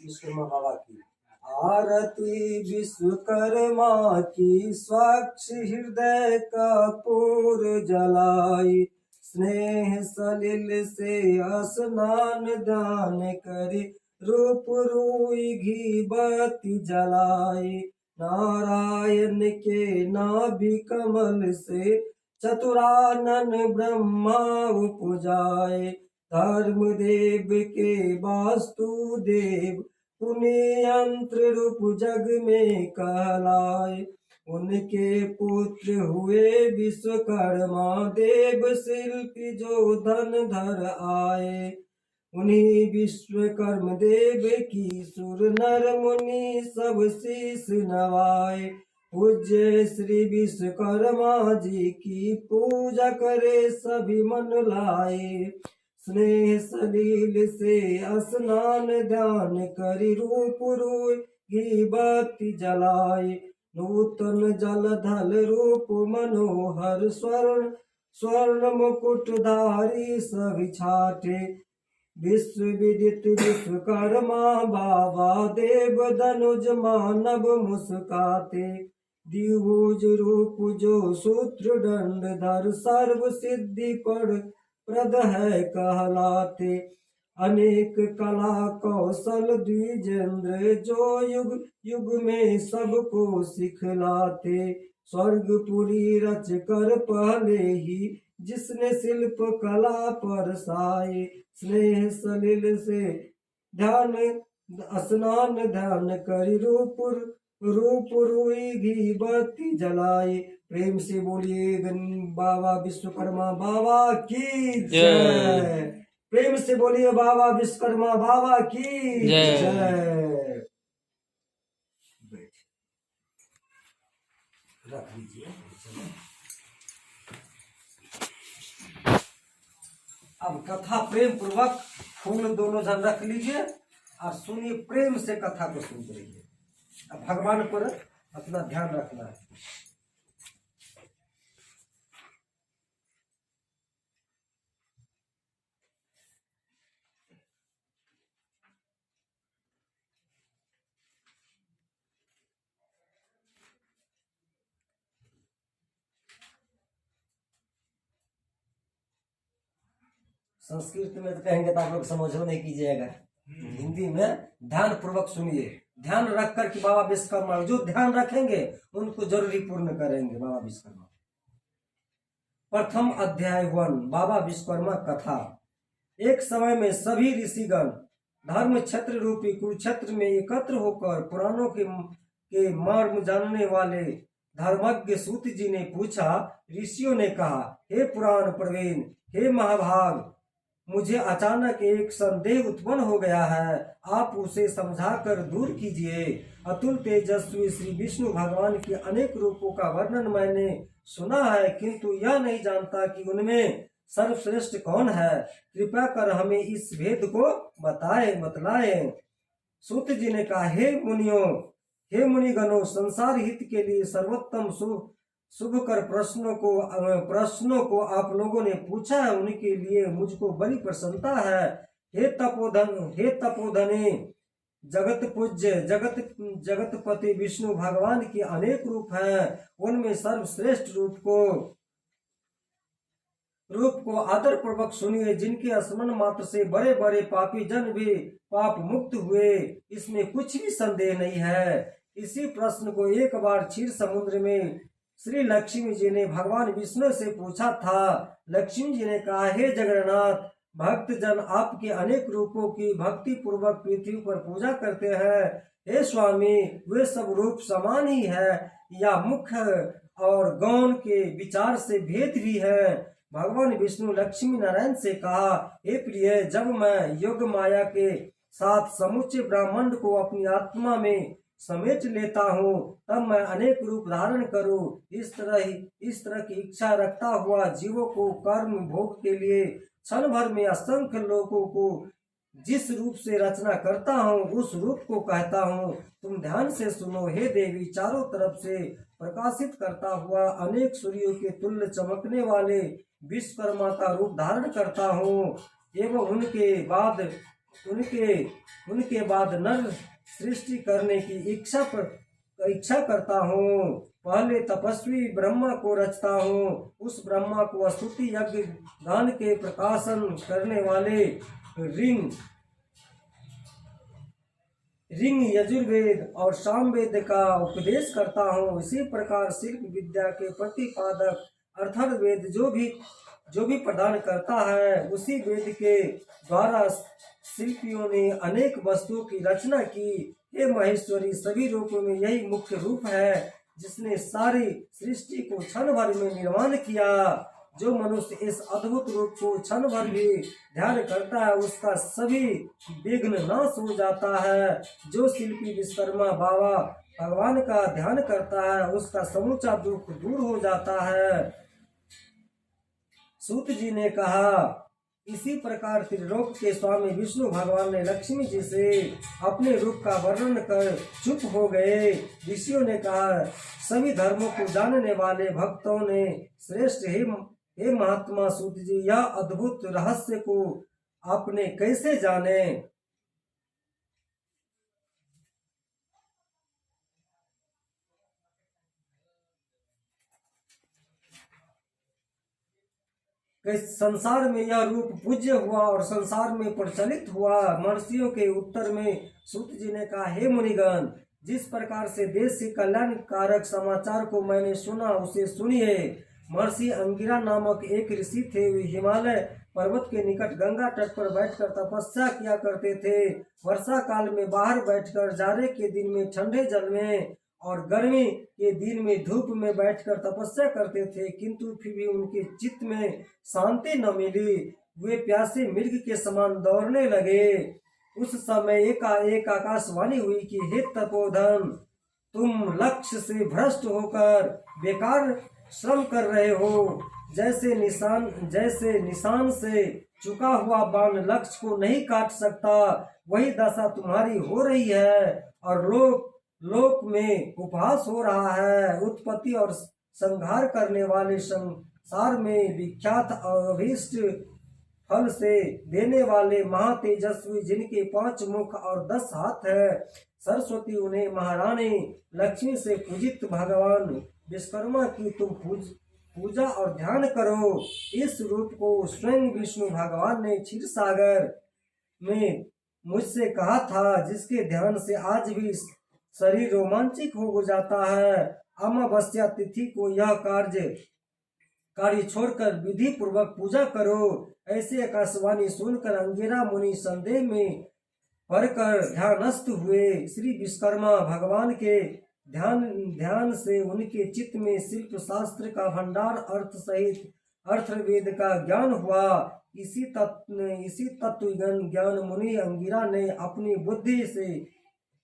विश्वकर्मा बाबा की। आरती विश्वकर्मा की स्वच्छ हृदय कपूर जलाई, स्नेह सलिल से स्नान दान करे, रूप रोई घी बत्ती जलाई। नारायण के नाभि कमल से चतुरानन ब्रह्मा उपजाए, धर्मदेव के वास्तुदेव पुण्य यंत्र रूप जग में कहलाए। उनके पुत्र हुए विश्वकर्मा देव, शिल्पी जो धन धर आए। उन्हीं विश्वकर्म देव की सुर नर मुनि सब शीस नवाए। पूज्य श्री विश्वकर्मा जी की पूजा करे सभी मन लाए। स्नेह सलील से स्नान ध्यान करी, रूप रोय घी बत्ती जलाए। नूतन जल धल रूप मनोहर, स्वर्ण स्वर्ण मुकुटधारी सभी छाटे। विश्व विदित विश्वकर्मा बाबा देव, धनुज मानव मुस्काते। द्विभुज रूप जो सूत्र दंड धर, सर्व सिद्धि पर प्रद है कहलाते। अनेक कला कौशल द्विजेंद्र, जो युग युग में सबको सिखलाते। स्वर्गपुरी रच कर पहले ही जिसने शिल्प कला परसाए। स्नेह सलिल से ध्यान स्नान ध्यान करी, रूप रुई घी बत्ती जलाए। प्रेम से बोलिए बाबा विश्वकर्मा बाबा की जय। प्रेम से बोलिए बाबा विश्वकर्मा बाबा की जय। रख लीजिए। अब कथा प्रेम पूर्वक फूल दोनों जन रख लीजिए और सुनिए, प्रेम से कथा को सुनते रहिए। अब भगवान पर अपना ध्यान रखना है। संस्कृत में तो कहेंगे तो आप लोग समझो नहीं कीजिएगा, हिंदी में ध्यान पूर्वक सुनिए। ध्यान रख कर कि बाबा विश्वकर्मा जो ध्यान रखेंगे उनको जरूरी पूर्ण करेंगे बाबा विश्वकर्मा। प्रथम अध्याय 1 बाबा विश्वकर्मा कथा। एक समय में सभी ऋषिगण धर्म क्षेत्र रूपी कुरुक्षेत्र में एकत्र होकर पुराणों के मर्म जानने वाले धर्मज्ञ सूत जी ने पूछा। ऋषियों ने कहा, हे पुराण प्रवीण, हे महाभाग, मुझे अचानक एक संदेह उत्पन्न हो गया है, आप उसे समझाकर दूर कीजिए। अतुल तेजस्वी श्री विष्णु भगवान के अनेक रूपों का वर्णन मैंने सुना है, किंतु यह नहीं जानता कि उनमें सर्वश्रेष्ठ कौन है। कृपया कर हमें इस भेद को बतलाएं। सूत जी ने कहा, हे मुनियों, हे मुनिगणों, संसार हित के लिए सर्वोत्तम शुभ कर प्रश्नों को आप लोगों ने पूछा है, उनके लिए मुझको बड़ी प्रसन्नता है। हे तपोधने, जगत पूज्य जगतपति विष्णु भगवान के अनेक रूप हैं, उनमें सर्वश्रेष्ठ रूप को आदर पूर्वक सुनिए, जिनके स्मरण मात्र से बड़े बड़े पापी जन भी पाप मुक्त हुए, इसमें कुछ भी संदेह नहीं है। इसी प्रश्न को एक बार क्षीर समुद्र में श्री लक्ष्मी जी ने भगवान विष्णु से पूछा था। लक्ष्मी जी ने कहा, हे जगन्नाथ, भक्त जन आपके अनेक रूपों की भक्ति पूर्वक पृथ्वी पर पूजा करते हैं। हे स्वामी, वे सब रूप समान ही है या मुख्य और गौण के विचार से भेद भी है। भगवान विष्णु लक्ष्मी नारायण से कहा, हे प्रिय, जब मैं योग माया के साथ समुचे ब्रह्मांड को अपनी आत्मा में समेट लेता हूँ, तब मैं अनेक रूप धारण करूँ। इस तरह की इच्छा रखता हुआ जीवों को कर्म भोग के लिए क्षण भर में असंख्य लोगों को जिस रूप से रचना करता हूँ, उस रूप को कहता हूँ। तुम ध्यान से सुनो। हे देवी, चारों तरफ से प्रकाशित करता हुआ अनेक सूर्यों के तुल्य चमकने वाले विश्वकर्मा का रूप धारण करता हूँ, एवं उनके बाद उनके उनके बाद नर सृष्टि करने की इच्छा करता हूँ। पहले तपस्वी ब्रह्मा को रचता हूँ, उस ब्रह्मा को स्तुति यज्ञ गान के प्रकाशन करने वाले रिंग यजुर्वेद और सामवेद का उपदेश करता हूँ। इसी प्रकार शिल्प विद्या के प्रतिपादक अथर्ववेद जो भी प्रदान करता है, उसी वेद के द्वारा शिल्पियों ने अनेक वस्तुओं की रचना की। हे महेश्वरी, सभी रूपों में यही मुख्य रूप है जिसने सारी सृष्टि को क्षण भर में निर्माण किया। जो मनुष्य इस अद्भुत रूप को क्षण भर भी ध्यान करता है, उसका सभी विघ्न नाश हो जाता है। जो शिल्पी विश्वकर्मा बाबा भगवान का ध्यान करता है, उसका समूचा दुख दूर हो जाता है। सूत जी ने कहा, इसी प्रकार त्रिलोक के स्वामी विष्णु भगवान ने लक्ष्मी जी से अपने रूप का वर्णन कर चुप हो गए। ऋषियों ने कहा, सभी धर्मों को जानने वाले भक्तों ने श्रेष्ठ हे महात्मा सूत जी, यह अद्भुत रहस्य को आपने कैसे जाने? संसार में यह रूप पूज्य हुआ और संसार में प्रचलित हुआ। महर्षियों के उत्तर में सूत जी ने कहा, हे मुनिगण, जिस प्रकार से देश के कल्याणकारक समाचार को मैंने सुना, उसे सुनिए। महर्षि अंगिरा नामक एक ऋषि थे। वे हिमालय पर्वत के निकट गंगा तट पर बैठकर तपस्या किया करते थे। वर्षा काल में बाहर बैठकर, जाड़े के दिन में ठंडे जल में और गर्मी के दिन में धूप में बैठकर तपस्या करते थे, किंतु फिर भी उनके चित्त में शांति न मिली। वे प्यासे मृग के समान दौड़ने लगे। उस समय एकाएक आकाशवाणी हुई कि हे तपोधन, तुम लक्ष्य से भ्रष्ट होकर बेकार श्रम कर रहे हो। जैसे निशान से चुका हुआ बाण लक्ष्य को नहीं काट सकता, वही दशा तुम्हारी हो रही है और लोक में उपहास हो रहा है। उत्पत्ति और संहार करने वाले संसार में विख्यात अभीष्ट फल से देने वाले महातेजस्वी, जिनके 5 मुख और 10 हाथ है, सरस्वती, उन्हें महारानी लक्ष्मी से पूजित भगवान विश्वकर्मा की तुम पूजा और ध्यान करो। इस रूप को स्वयं विष्णु भगवान ने क्षीर सागर में मुझसे कहा था, जिसके ध्यान से आज भी शरीर रोमांचित हो जाता है। अमावस्या तिथि को यह कार्य छोड़कर विधि पूर्वक पूजा करो। ऐसे आकाशवाणी सुनकर अंगिरा मुनि संदेह में पड़कर ध्यानस्थ हुए। श्री विश्वकर्मा भगवान के ध्यान से उनके चित्त में शिल्प शास्त्र का भंडार, अर्थ सहित अथर्ववेद का ज्ञान हुआ। इसी तत्व ज्ञान मुनि अंगिरा ने अपनी बुद्धि से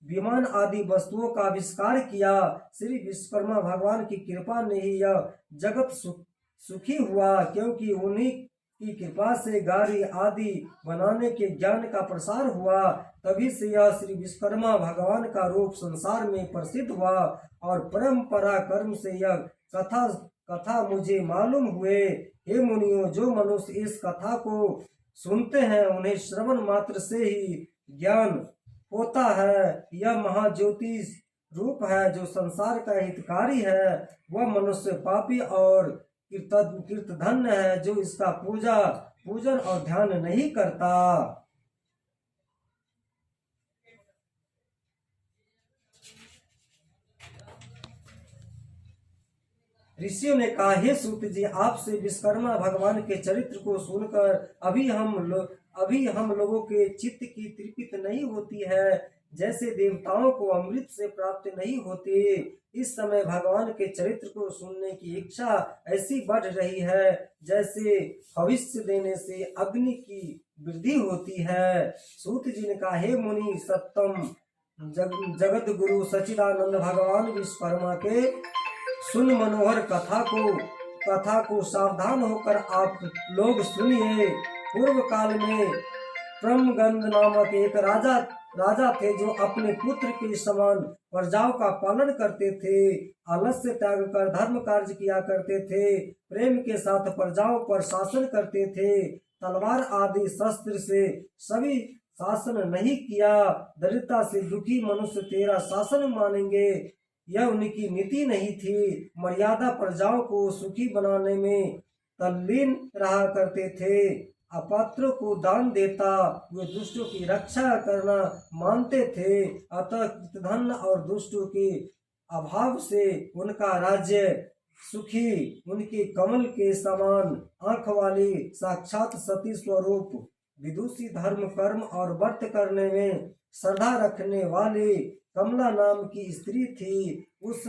विमान आदि वस्तुओं का आविष्कार किया। श्री विश्वकर्मा भगवान की कृपा ने ही यह जगत सुखी हुआ, क्योंकि उन्हीं की कृपा से गाड़ी आदि बनाने के ज्ञान का प्रसार हुआ। तभी से यह श्री विश्वकर्मा भगवान का रूप संसार में प्रसिद्ध हुआ और परंपरा कर्म से यह कथा मुझे मालूम हुए। हे मुनियों, जो मनुष्य इस कथा को सुनते हैं, उन्हें श्रवण मात्र से ही ज्ञान होता है। यह महाज्योतिष रूप है जो संसार का हितकारी है। वह मनुष्य पापी और कीर्तधन्य है जो इसका पूजन और ध्यान नहीं करता। ऋषियों ने कहा, हे सूत जी, आपसे विश्वकर्मा भगवान के चरित्र को सुनकर अभी हम लोगों के चित्त की तृप्ति नहीं होती है, जैसे देवताओं को अमृत से प्राप्त नहीं होती। इस समय भगवान के चरित्र को सुनने की इच्छा ऐसी बढ़ रही है जैसे भविष्य देने से अग्नि की वृद्धि होती है। सूत जी ने कहा, हे मुनि सत्तम, जगत गुरु सच्चिदानंद भगवान विश्वकर्मा के सुन मनोहर कथा को सावधान होकर आप लोग सुनिए। पूर्व काल में प्रमगंध नामक एक राजा थे जो अपने पुत्र के समान प्रजाओं का पालन करते थे। आलस्य त्याग कर धर्म कार्य किया करते थे। प्रेम के साथ प्रजाओं पर शासन करते थे। तलवार आदि शस्त्र से शासन नहीं किया, दरिद्रता से दुखी मनुष्य तेरा शासन मानेंगे। यह उनकी नीति नहीं थी। मर्यादा प्रजाओं को सुखी बनाने में तल्लीन रहा करते थे। अपात्रों को दान देता, वे दुष्टों की रक्षा करना मानते थे। अतः धन और दुष्टों के अभाव से उनका राज्य सुखी, उनके कमल के समान आंख वाली साक्षात सती स्वरूप विदुषी, धर्म कर्म और व्रत करने में श्रद्धा रखने वाली कमला नाम की स्त्री थी। उस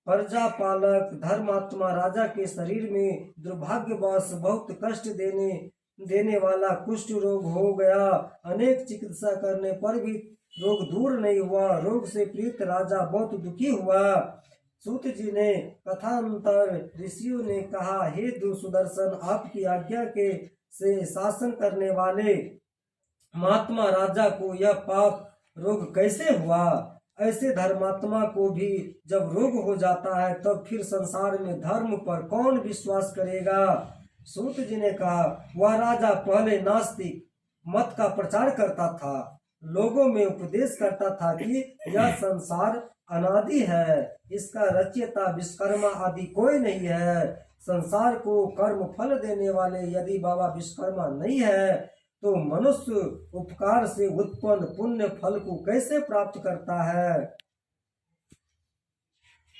प्रजापालक धर्मात्मा राजा के शरीर में दुर्भाग्यवश बहुत कष्ट देने वाला कुष्ठ रोग हो गया। अनेक चिकित्सा करने पर भी रोग दूर नहीं हुआ। रोग से पीड़ित राजा बहुत दुखी हुआ। सूत जी ने कथांतर ऋषियों ने कहा, हे सुदर्शन, आपकी आज्ञा के से शासन करने वाले महात्मा राजा को यह पाप रोग कैसे हुआ? ऐसे धर्मात्मा को भी जब रोग हो जाता है तब फिर संसार में धर्म पर कौन विश्वास करेगा? सूत जी ने कहा, वह राजा पहले नास्तिक मत का प्रचार करता था, लोगों में उपदेश करता था कि यह संसार अनादि है, इसका रचयिता विश्वकर्मा आदि कोई नहीं है। संसार को कर्म फल देने वाले यदि बाबा विश्वकर्मा नहीं है तो मनुष्य उपकार से उत्पन्न पुण्य फल को कैसे प्राप्त करता है?